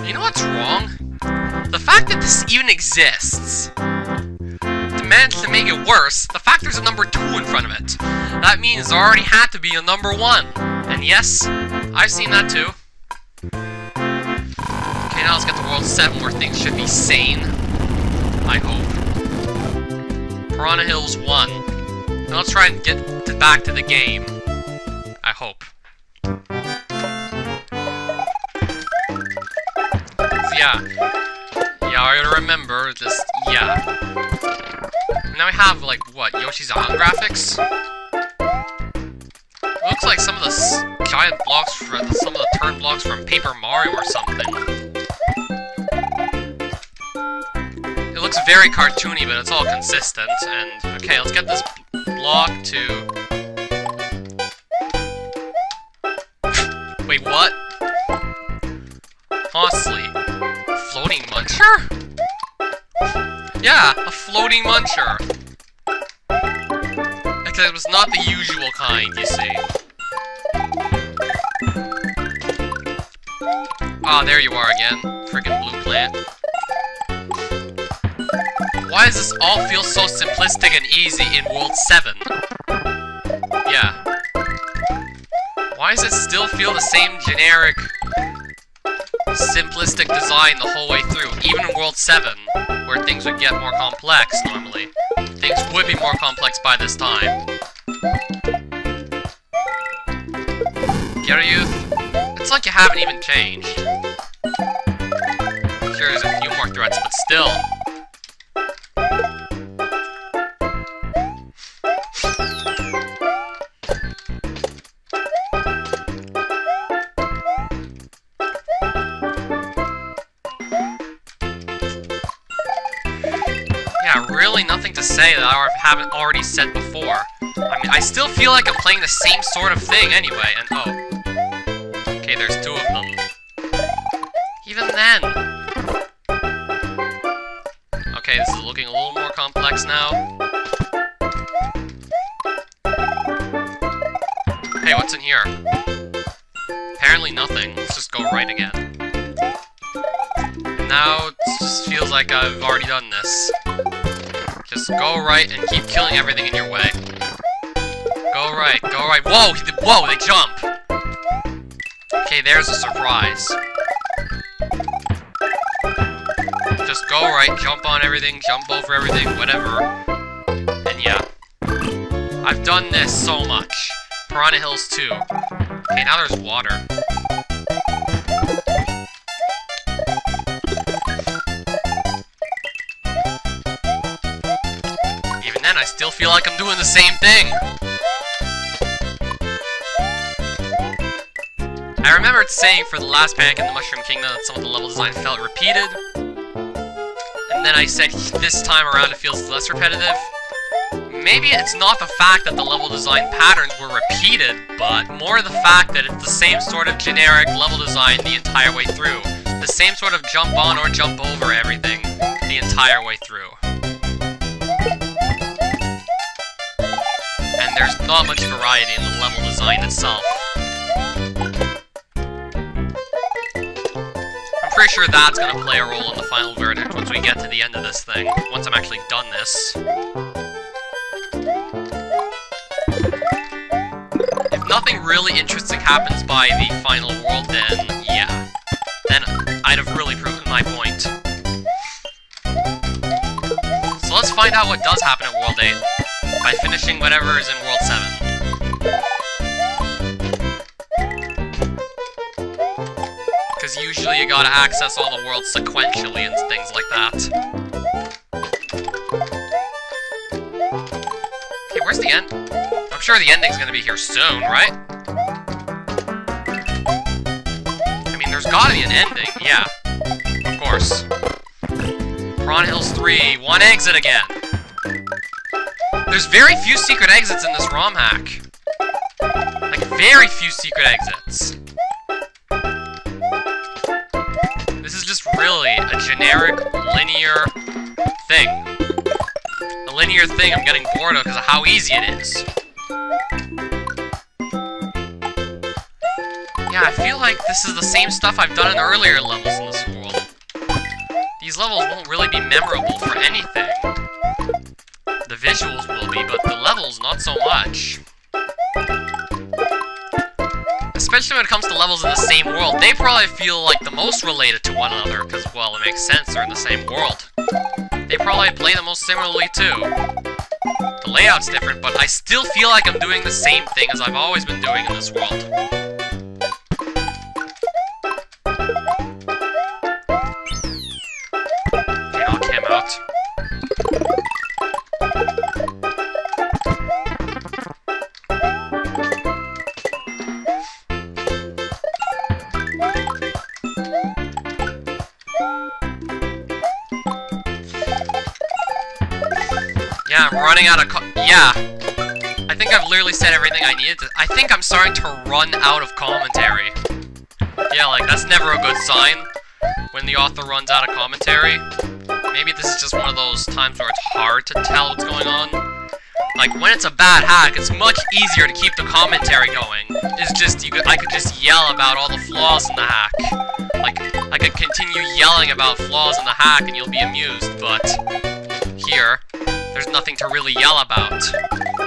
You know what's wrong? The fact that this even exists. To manage to make it worse, the fact there's a number 2 in front of it. That means there already had to be a number 1. And yes, I've seen that too. Okay, now let's get to World 7 where things should be sane. I hope. Piranha Hills 1. Now let's try and get back to the game. I hope. Yeah, I gotta remember this, yeah. Now we have, like, what, Yoshi's Island graphics? It looks like some of the giant blocks, some of the turn blocks from Paper Mario or something. It looks very cartoony, but it's all consistent, and, okay, let's get this block to... Wait, what? Honestly. Floating muncher? Yeah, a floating muncher. Except it was not the usual kind, you see. Ah, there you are again. Friggin' blue plant. Why does this all feel so simplistic and easy in World 7? Yeah. Why does it still feel the same generic... simplistic design the whole way through, even in World 7, where things would get more complex normally. Things would be more complex by this time. ghettoyouth, it's like you haven't even changed. Sure, there's a few more threats, but still. Really nothing to say that I haven't already said before. I mean, I still feel like I'm playing the same sort of thing anyway, and oh. Okay, there's 2 of them. Even then. Okay, this is looking a little more complex now. Hey, what's in here? Apparently nothing. Let's just go right again. And now it just feels like I've already done this. Just go right and keep killing everything in your way. Go right, go right. Whoa! Whoa, they jump! Okay, there's a surprise. Just go right, jump on everything, jump over everything, whatever. And yeah. I've done this so much. Piranha Hills 2. Okay, now there's water. I still feel like I'm doing the same thing. I remember saying for the last Panic in the Mushroom Kingdom that some of the level design felt repeated. And then I said this time around it feels less repetitive. Maybe it's not the fact that the level design patterns were repeated, but more the fact that it's the same sort of generic level design the entire way through. The same sort of jump on or jump over everything the entire way through. And there's not much variety in the level design itself. I'm pretty sure that's gonna play a role in the final verdict once we get to the end of this thing. Once I'm actually done this. If nothing really interesting happens by the final world, then yeah. Then I'd have really proven my point. So let's find out what does happen at World 8. By finishing whatever is in World 7. Because usually you gotta access all the worlds sequentially and things like that. Okay, where's the end? I'm sure the ending's gonna be here soon, right? I mean, there's gotta be an ending, yeah. Of course. Piranha Hills 3, 1 exit again! There's very few secret exits in this Romhack. Like, very few secret exits. This is just really a generic, linear thing. A linear thing I'm getting bored of because of how easy it is. Yeah, Yeah, I feel like this is the same stuff I've done in earlier levels in this world. These levels won't really be memorable for anything. The visuals will be, but the levels not so much. Especially when it comes to levels in the same world, they probably feel like the most related to one another, because, well, it makes sense, they're in the same world. They probably play the most similarly, too. The layout's different, but I still feel like I'm doing the same thing as I've always been doing in this world. Okay, knock him out. Yeah, I'm running out of yeah. I think I've literally said everything I needed to. I think I'm starting to run out of commentary. Yeah, like, that's never a good sign when the author runs out of commentary. Maybe this is just one of those times where it's hard to tell what's going on. Like, when it's a bad hack, it's much easier to keep the commentary going. It's just, I could just yell about all the flaws in the hack. Like, I could continue yelling about flaws in the hack and you'll be amused, but here, there's nothing to really yell about.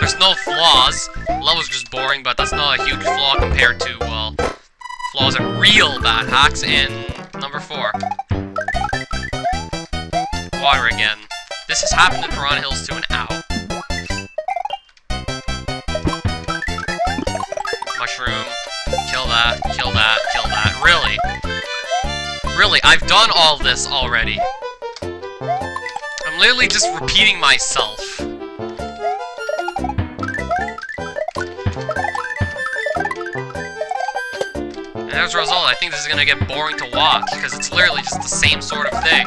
There's no flaws. The level's just boring, but that's not a huge flaw compared to, well, flaws in real bad hacks. And number 4. Water again. This has happened in Piranha Hills too, and ow. Mushroom. Kill that, kill that, kill that. Really? Really, I've done all this already. I'm literally just repeating myself. And as a result, I think this is gonna get boring to watch, because it's literally just the same sort of thing.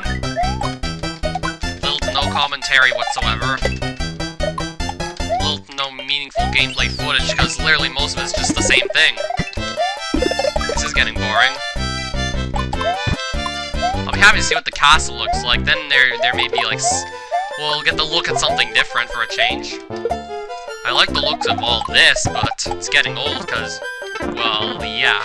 Little to no commentary whatsoever. Little to no meaningful gameplay footage, because literally most of it's just the same thing. This is getting boring. I'll be happy to see what the castle looks like. Then there may be like, we'll get to look at something different for a change. I like the looks of all this, but it's getting old because, well, yeah.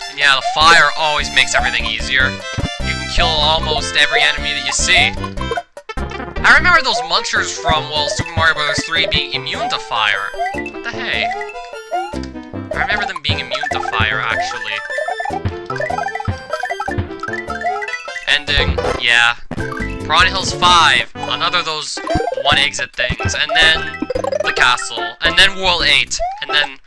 And yeah, the fire always makes everything easier. You can kill almost every enemy that you see. I remember those munchers from, well, Super Mario Bros. 3 being immune to fire. What the hey? I remember them being immune to fire, actually. Ending, yeah. Piranha Hills 5, another of those one exit things, and then the castle, and then World 8, and then...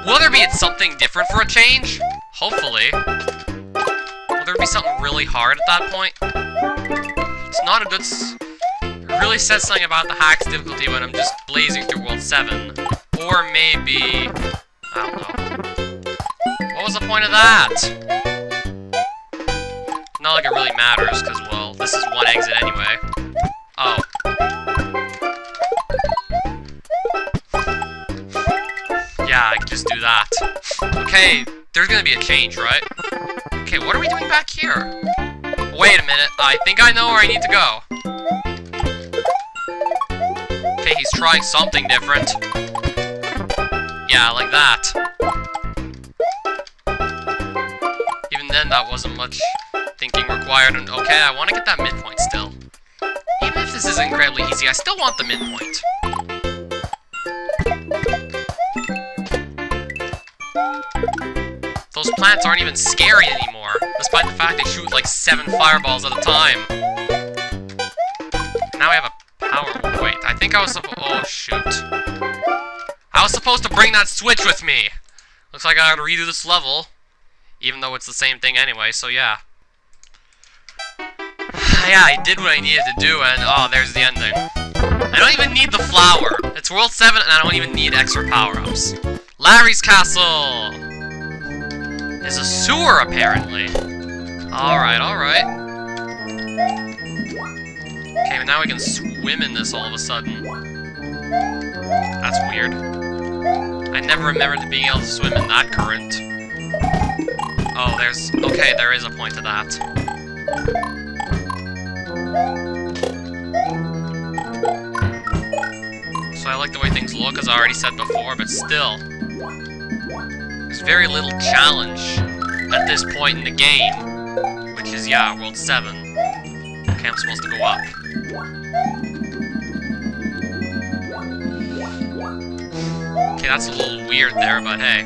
Will there be something different for a change? Hopefully. Will there be something really hard at that point? It's not a good... It really says something about the hack's difficulty when I'm just blazing through World 7. Or maybe... I don't know. What was the point of that? Not like it really matters, because, well, this is one exit anyway. Oh. Yeah, I can just do that. Okay, there's gonna be a change, right? Okay, what are we doing back here? Wait a minute, I think I know where I need to go. Okay, he's trying something different. Yeah, like that. Even then, that wasn't much thinking required, and okay, I want to get that midpoint still. Even if this is incredibly easy, I still want the midpoint. Those plants aren't even scary anymore, despite the fact they shoot like 7 fireballs at a time. Now we have a power... Wait, I think I was supposed... Oh, shoot. I was supposed to bring that switch with me! Looks like I gotta redo this level. Even though it's the same thing anyway, so yeah. Yeah, I did what I needed to do, and oh, there's the ending. I don't even need the flower. It's World 7, and I don't even need extra power-ups. Larry's Castle! Is a sewer, apparently. Alright, alright. Okay, but now we can swim in this all of a sudden. That's weird. I never remembered being able to swim in that current. Oh, there's... Okay, there is a point to that. So I like the way things look, as I already said before, but still. There's very little challenge at this point in the game. Which is, yeah, World 7. Okay, I'm supposed to go up. Okay, that's a little weird there, but hey.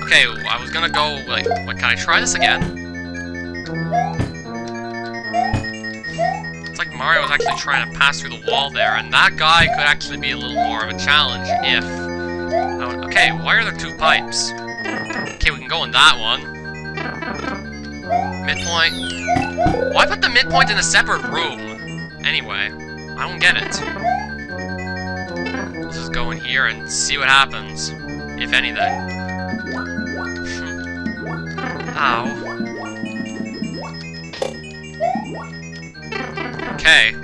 Okay, I was gonna go, like, what, can I try this again? It's like Mario was actually trying to pass through the wall there, and that guy could actually be a little more of a challenge if... Okay, why are there 2 pipes? Okay, we can go in that one. Midpoint. Why put the midpoint in a separate room? Anyway, I don't get it. Let's just go in here and see what happens, if anything. Ow. Okay.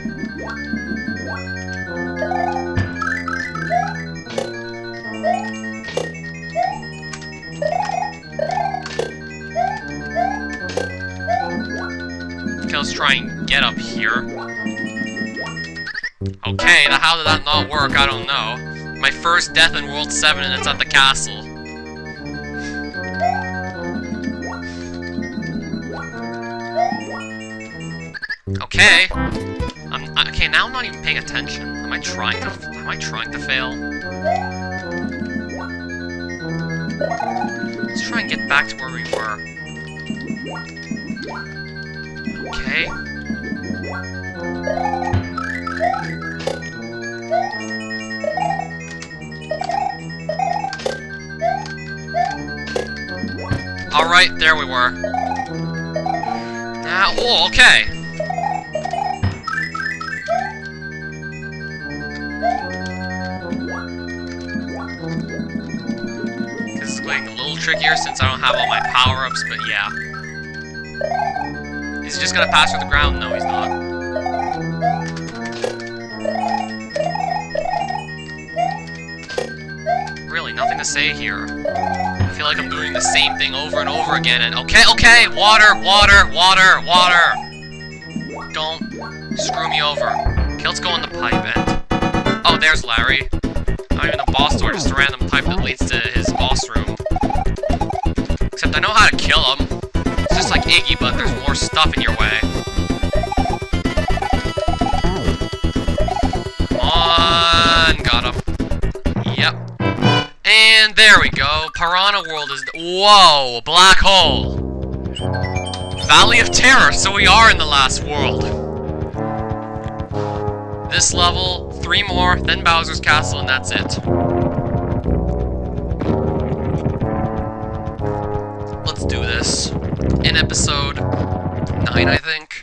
Okay, let's try and get up here. Okay, how did that not work? I don't know. My first death in World 7 and it's at the castle. Okay. Okay, now I'm not even paying attention. Am I trying to fail? Let's try and get back to where we were. Okay. Alright, there we were. Now, oh, okay. This is getting a little trickier since I don't have all my power-ups, but yeah. Is he just gonna pass through the ground? No, he's not. Really, nothing to say here. I feel like I'm doing the same thing over and over again, and okay, water! Don't screw me over. Okay, let's go on the pipe end. Oh, there's Larry. Not even a boss door, just a random pipe that leads to his boss room. Except I know how to kill him. It's just like Iggy, but there's more stuff in your way. Come on, got him. Yep. And there we go. Piranha World is... Whoa! Black hole! Valley of Terror, so we are in the last world. This level, 3 more, then Bowser's Castle, and that's it. Let's do this. In episode 9, I think.